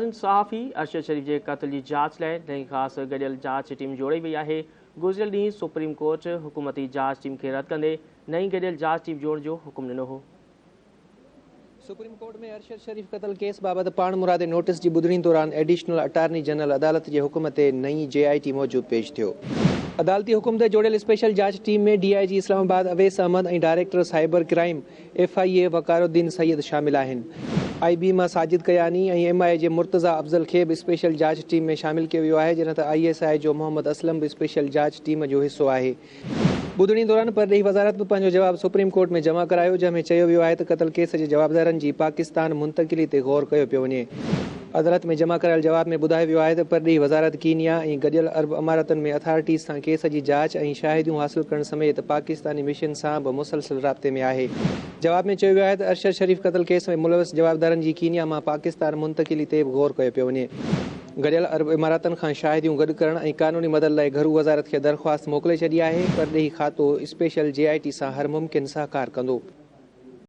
दौरान सहाफ़ी अरशद शरीफ के क़त्ल की जांच लाइ नई ख़ासि गडियल जांच टीम जोड़ी वही है। गुज़िरियल ॾींहुं सुप्रीम कोर्ट हुकूमती जांच टीम के रद्द कंदे नई गडियल जांच टीम जोड़ण जो हुकुम ॾिनो हो। सुप्रीम कोर्ट में अरशद शरीफ क़त्ल केस बाबत पाण मुरादे नोटिस की ॿुधणी दौरान एडिशनल अटार्नी जनरल अदालत के हुकुम ते नई JIT मौजूद पेश थियो। अदालती हुकुम ते जोड़ियल स्पेशल जांच टीम में DIG इस्लामाबाद अवैस अहमद और director cyber crime FIA Waqaruddin Syed शामिल आहिनि। IB मां साजिद कयानी और MI जे मुर्तज़ा अफजल के भी स्पेशल जांच टीम में शामिल किया वियो है, जॾहिं त ISI जो मोहम्मद असलम भी स्पेशल जांच टीम जो हिस्सो है। ॿुधणी दौरान परॾेही वज़ारत भी पंहिंजो जवाब सुप्रीम कोर्ट में जमा करायो, जंहिंमें चयो वियो आहे त क़त्ल केस के जवाबदारनि जी पाकिस्तान मुंतकिली ते गौर कयो पियो वञे। अदालत में जमा करायल जवाब में ॿुधायो वियो आहे त परॾेही वज़ारत कीनिया और गडियल अरब अमारातन में अथॉरिटीज़ सां केस की जांच और शाहिदियूं हासिल करण समेत पाकिस्तानी मिशन सां भी मुसलसल राब्ते में है। जवाब में चयो वियो आहे त अरशद शरीफ क़त्ल केस में मुलविस जवाबदारनि जी कीनिया मां पाकिस्तान मुंतकिली ते भी गौर कयो पियो वञे। गडियल अरब इमारातन खां शाहिदियूं गॾु करण और कानूनी मदद लाइ घरू वज़ारत के दरख्वास्त मोकिले छॾी आहे। परॾेही खातो स्पेशल JIT सां हर मुमकिन सहकार कंदो।